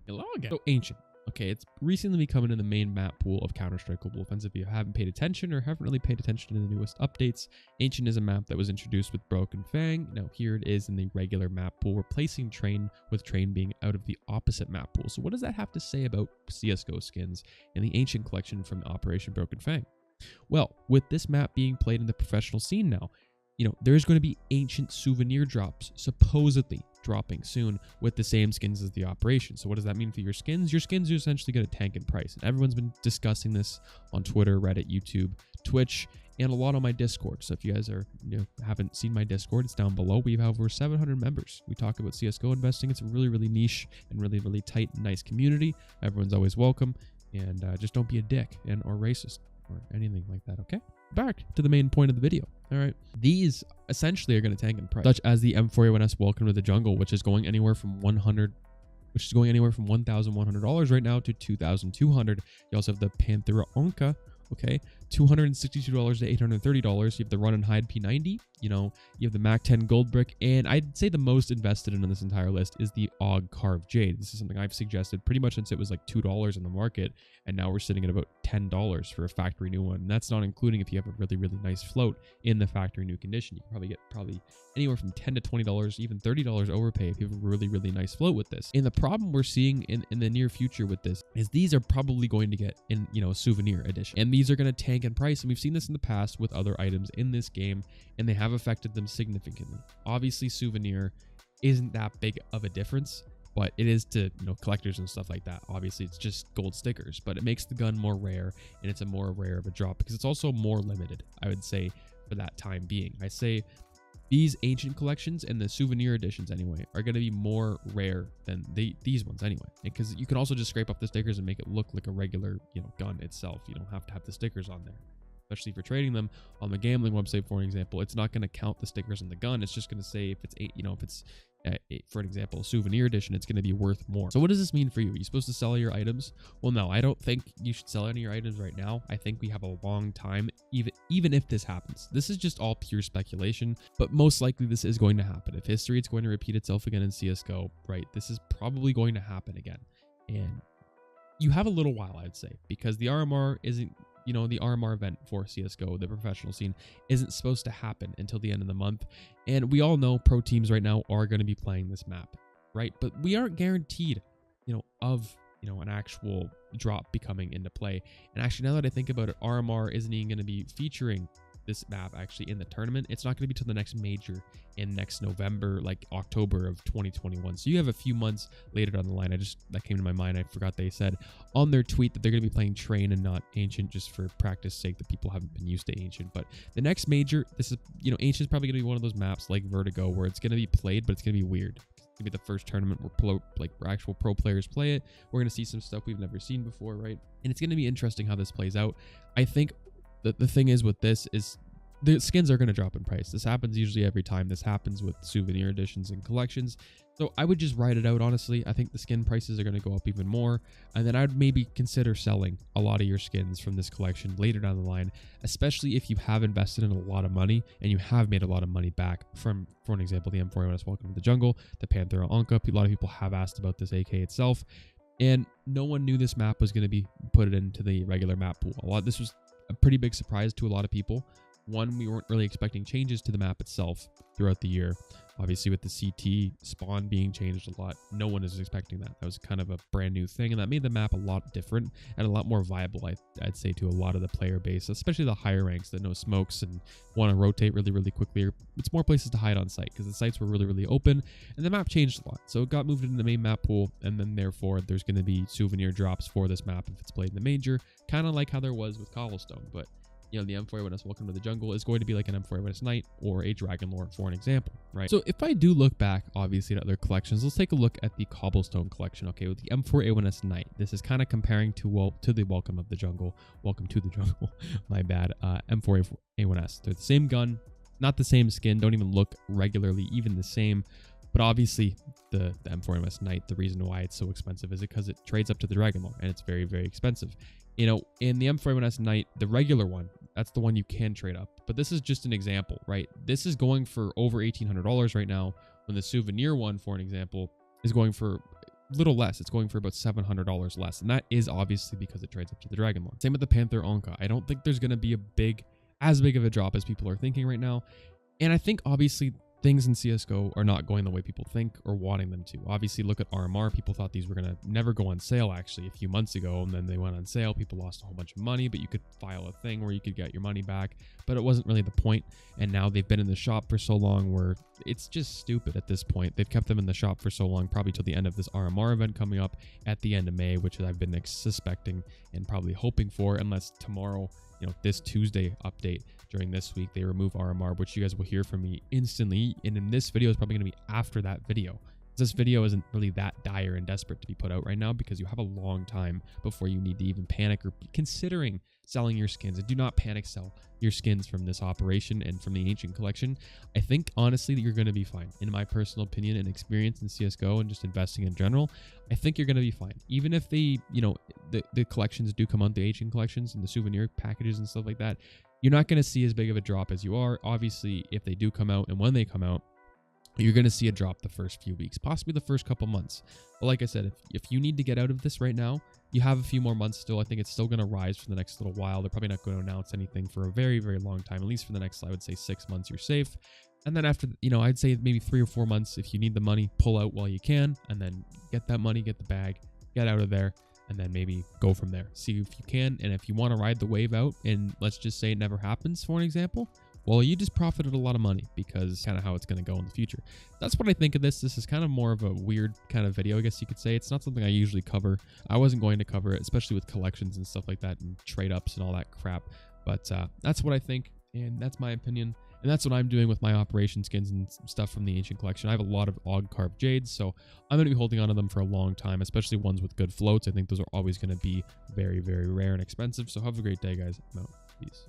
Hello again. So Ancient. Okay, it's recently becoming in the main map pool of Counter-Strike Global Offensive. If you haven't paid attention or haven't really paid attention to the newest updates, Ancient is a map that was introduced with Broken Fang. Now here it is in the regular map pool, replacing Train, with Train being out of the opposite map pool. So what does that have to say about CSGO skins and the Ancient collection from Operation Broken Fang? Well, with this map being played in the professional scene now, there's going to be Ancient souvenir drops supposedly dropping soon with the same skins as the Operation. So what does that mean for your skins? Your skins are essentially going to tank in price. And everyone's been discussing this on Twitter, Reddit, YouTube, Twitch, and a lot on my Discord. So if you guys haven't seen my Discord, it's down below. We have over 700 members. We talk about CSGO investing. It's a really, really niche and really, really tight and nice community. Everyone's always welcome. And just don't be a dick or racist or anything like that, okay? Back to the main point of the video. All right, these essentially are going to tank in price, such as the M4A1S Welcome to the Jungle, which is going anywhere from $1,100 right now to $2,200. You also have the Panthera Onca, okay, $262 to $830. You have the Run and Hide P90. You have the Mac 10 Gold Brick, and I'd say the most invested in this entire list is the Og Carved Jade. This is something I've suggested pretty much since it was like $2 in the market, and now we're sitting at about $10 for a factory new one. And that's not including if you have a really, really nice float in the factory new condition. You can probably get anywhere from $10 to $20, even $30 overpay if you have a really, really nice float with this. And the problem we're seeing in the near future with this is these are probably going to get in, a souvenir edition, and these are going to tank in price. And we've seen this in the past with other items in this game, and they have affected them significantly. Obviously, souvenir isn't that big of a difference, but it is to collectors and stuff like that. Obviously, it's just gold stickers, but it makes the gun more rare, and it's a more rare of a drop because it's also more limited, I would say, for that time being. I say these Ancient collections and the souvenir editions anyway are going to be more rare than these ones anyway, because you can also just scrape up the stickers and make it look like a regular gun itself. You don't have to have the stickers on there, especially for trading them on the gambling website. For an example, it's not going to count the stickers in the gun. It's just going to say if it's for an example, a souvenir edition, it's going to be worth more. So what does this mean for you? Are you supposed to sell your items? Well, no, I don't think you should sell any of your items right now. I think we have a long time, even if this happens. This is just all pure speculation, but most likely this is going to happen. If history is going to repeat itself again in CSGO, right, this is probably going to happen again. And you have a little while, I'd say, because the RMR isn't, the RMR event for CSGO, the professional scene, isn't supposed to happen until the end of the month. And we all know pro teams right now are going to be playing this map, right? But we aren't guaranteed, of, an actual drop becoming into play. And actually, now that I think about it, RMR isn't even going to be featuring this map actually in the tournament. It's not going to be till the next major in next November, like October of 2021. So you have a few months later down the line. That came to my mind. I forgot they said on their tweet that they're going to be playing Train and not Ancient, just for practice sake, that people haven't been used to Ancient. But the next major, this is, Ancient is probably going to be one of those maps like Vertigo where it's going to be played, but it's going to be weird. It's going to be the first tournament where actual pro players play it. We're going to see some stuff we've never seen before, right? And it's going to be interesting how this plays out. I think the thing is with this is the skins are going to drop in price. This happens usually every time. This happens with souvenir editions and collections. So I would just ride it out, honestly. I think the skin prices are going to go up even more. And then I'd maybe consider selling a lot of your skins from this collection later down the line, especially if you have invested in a lot of money and you have made a lot of money back from, for an example, the M4A1S Welcome to the Jungle, the Panthera Onca. A lot of people have asked about this AK itself, and no one knew this map was going to be put into the regular map pool. This was a pretty big surprise to a lot of people. One, we weren't really expecting changes to the map itself throughout the year. Obviously, with the CT spawn being changed a lot, no one is expecting that. That was kind of a brand new thing, and that made the map a lot different and a lot more viable, I'd say, to a lot of the player base, especially the higher ranks that know smokes and want to rotate really, really quickly. It's more places to hide on site because the sites were really, really open, and the map changed a lot. So it got moved into the main map pool, and then therefore there's going to be souvenir drops for this map if it's played in the major, kind of like how there was with Cobblestone. But the M4A1S Welcome to the Jungle is going to be like an M4A1S Knight or a Dragon Lore, for an example, right? So if I do look back, obviously, at other collections, let's take a look at the Cobblestone collection, okay, with the M4A1S Knight. This is kind of comparing to the Welcome to the Jungle, my bad, M4A1S. They're the same gun, not the same skin, don't even look regularly even the same. But obviously, the M4A1S Knight, the reason why it's so expensive is because it trades up to the Dragon Lore, and it's very, very expensive. In the M4A1S Knight, the regular one, that's the one you can trade up. But this is just an example, right? This is going for over $1,800 right now, when the souvenir one, for an example, is going for little less. It's going for about $700 less. And that is obviously because it trades up to the Dragon Lore. Same with the Panther Onka. I don't think there's going to be as big of a drop as people are thinking right now. And I think obviously things in CSGO are not going the way people think or wanting them to. Obviously, look at RMR. People thought these were going to never go on sale actually a few months ago, and then they went on sale. People lost a whole bunch of money, but you could file a thing where you could get your money back, but it wasn't really the point. And now they've been in the shop for so long where it's just stupid at this point. They've kept them in the shop for so long, probably till the end of this RMR event coming up at the end of May, which I've been suspecting and probably hoping for, unless tomorrow, this Tuesday update during this week, they remove RMR, which you guys will hear from me instantly. And in this video is probably going to be after that video. This video isn't really that dire and desperate to be put out right now because you have a long time before you need to even panic or be considering selling your skins. And do not panic sell your skins from this operation and from the Ancient Collection. I think honestly that you're going to be fine. In my personal opinion and experience in CSGO and just investing in general, I think you're going to be fine. Even if they, the collections do come out, the Ancient Collections and the souvenir packages and stuff like that, you're not going to see as big of a drop as you are. Obviously, if they do come out and when they come out, you're going to see a drop the first few weeks, possibly the first couple months. But like I said, if you need to get out of this right now, you have a few more months still. I think it's still going to rise for the next little while. They're probably not going to announce anything for a very, very long time, at least for the next, I would say 6 months, you're safe. And then after, I'd say maybe 3 or 4 months, if you need the money, pull out while you can, and then get that money, get the bag, get out of there, and then maybe go from there. See if you can. And if you want to ride the wave out, and let's just say it never happens, for an example, well, you just profited a lot of money because kind of how it's going to go in the future. That's what I think of this. This is kind of more of a weird kind of video, I guess you could say. It's not something I usually cover. I wasn't going to cover it, especially with collections and stuff like that and trade ups and all that crap. But that's what I think, and that's my opinion. And that's what I'm doing with my operation skins and stuff from the Ancient Collection. I have a lot of odd carved jades, so I'm going to be holding on to them for a long time, especially ones with good floats. I think those are always going to be very, very rare and expensive. So have a great day, guys. I'm out. Peace.